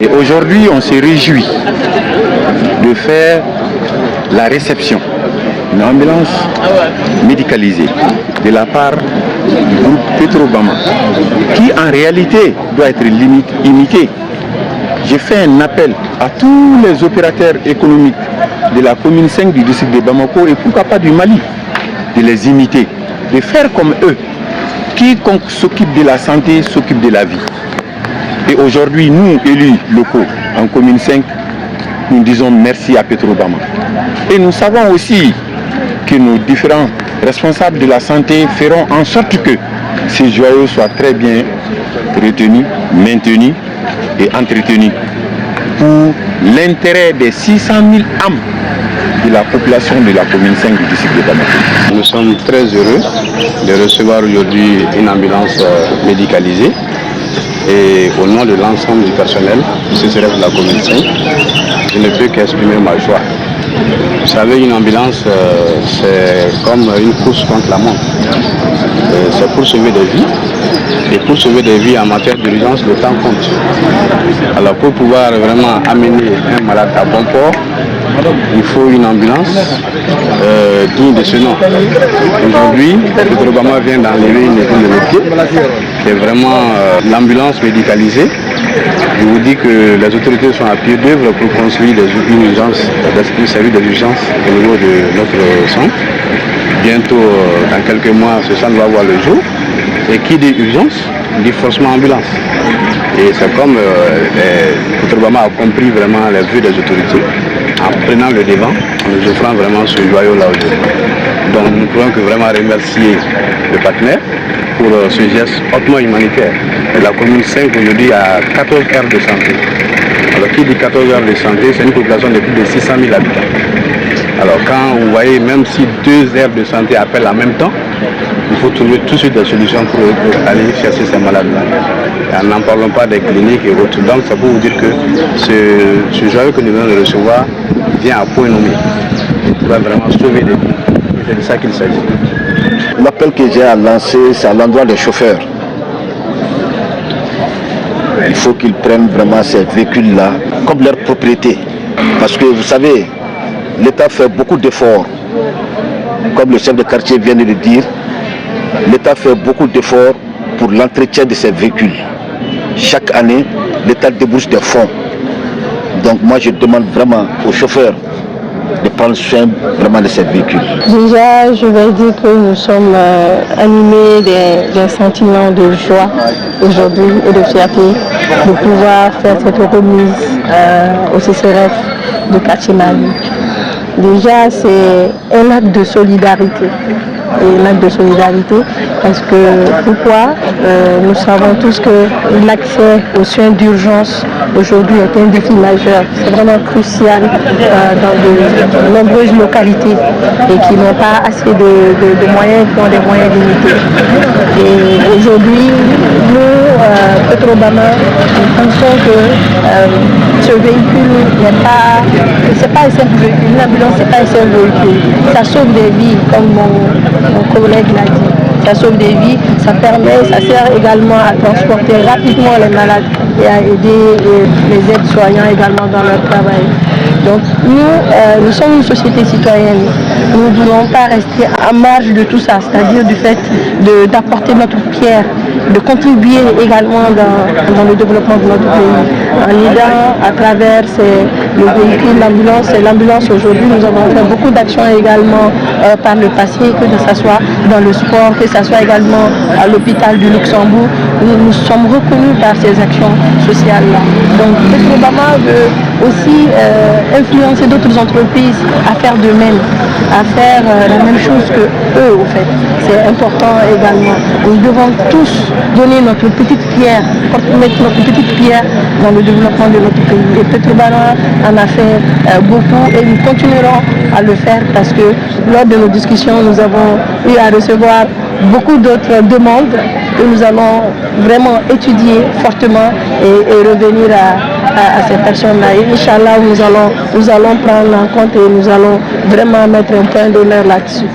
Et aujourd'hui, on se réjouit de faire la réception d'une ambulance médicalisée de la part du groupe Petrobama, qui en réalité doit être imité. J'ai fait un appel à tous les opérateurs économiques de la commune 5 du district de Bamako et pourquoi pas du Mali, de les imiter, de faire comme eux. Quiconque s'occupe de la santé s'occupe de la vie. Et aujourd'hui, nous, élus locaux en commune 5, nous disons merci à Petrobama. Et nous savons aussi que nos différents responsables de la santé feront en sorte que ces joyaux soient très bien retenus, maintenus et entretenus pour l'intérêt des 600 000 âmes de la population de la commune 5 du district de Bamako. Nous sommes très heureux de recevoir aujourd'hui une ambulance médicalisée et au nom de l'ensemble du personnel du CCRF de la commune 5, je ne peux qu'exprimer ma joie. Vous savez, une ambulance, c'est comme une course contre la montre. C'est pour sauver des vies. Et pour sauver des vies en matière d'urgence, le temps compte. Alors pour pouvoir vraiment amener un malade à bon port, il faut une ambulance digne de ce nom. Aujourd'hui, le Petrobama vient d'enlever une épine de mes pieds. C'est vraiment l'ambulance médicalisée. Je vous dis que les autorités sont à pied d'œuvre pour construire une urgence, des services d'urgence au niveau de notre centre. Bientôt, dans quelques mois, ce centre va voir le jour. Et qui dit urgence, dit forcément ambulance. Et c'est comme Petrobama a compris vraiment les vues des autorités en prenant le devant, en nous offrant vraiment ce joyau-là aujourd'hui. Donc nous ne pouvons que vraiment remercier le partenaire pour ce geste hautement humanitaire. Et la commune 5 aujourd'hui a 14 aires de santé. Alors qui dit 14 aires de santé, c'est une population de plus de 600 000 habitants. Alors quand vous voyez, même si 2 aires de santé appellent en même temps, il faut trouver tout de suite des solutions pour aller chercher ces malades-là. N'en parlons pas des cliniques et autres. Donc c'est pour vous dire que ce joyau que nous venons de recevoir vient à point nommé. Il va vraiment sauver des vies. C'est de ça qu'il s'agit. L'appel que j'ai à lancer, c'est à l'endroit des chauffeurs. Il faut qu'ils prennent vraiment ces véhicules-là comme leur propriété. Parce que vous savez, l'État fait beaucoup d'efforts. Comme le chef de quartier vient de le dire, l'État fait beaucoup d'efforts pour l'entretien de ces véhicules. Chaque année, l'État débouche des fonds. Donc moi, je demande vraiment aux chauffeurs de prendre soin vraiment de ces véhicules. Déjà, je vais dire que nous sommes animés d'un sentiment de joie aujourd'hui et de fierté de pouvoir faire cette remise au CCRF de quartier Mali. Déjà, c'est un acte de solidarité. Et l'acte de solidarité, parce que pourquoi nous savons tous que l'accès aux soins d'urgence aujourd'hui est un défi majeur. C'est vraiment crucial dans de nombreuses localités et qui n'ont pas assez de moyens, qui ont des moyens limités. Et aujourd'hui, nous, Petrobama, nous pensons que ce véhicule c'est pas un simple véhicule. Une ambulance, c'est pas un simple véhicule. Ça sauve des vies, comme mon collègue l'a dit. Ça sauve des vies, ça sert également à transporter rapidement les malades et à aider les aides-soignants également dans leur travail. Donc nous sommes une société citoyenne. Nous ne voulons pas rester à marge de tout ça, c'est-à-dire du fait d'apporter notre pierre, de contribuer également dans le développement de notre pays. En aidant à travers le véhicule, l'ambulance. Et l'ambulance aujourd'hui, nous avons fait beaucoup d'actions également par le passé, que ce soit dans le sport, que ce soit également à l'hôpital du Luxembourg. Nous sommes reconnus par ces actions sociales-là. Donc Petrobama veut aussi influencer d'autres entreprises à faire de même, à faire la même chose que eux au fait. C'est important également. Nous devons tous donner notre petite pierre, mettre notre petite pierre dans le développement de notre pays. Et Petrobama en a fait beaucoup et nous continuerons à le faire parce que lors de nos discussions, nous avons eu à recevoir beaucoup d'autres demandes que nous allons vraiment étudier fortement et revenir à ces personnes-là. Et Inch'Allah, nous allons prendre en compte et nous allons vraiment mettre un point d'honneur là-dessus.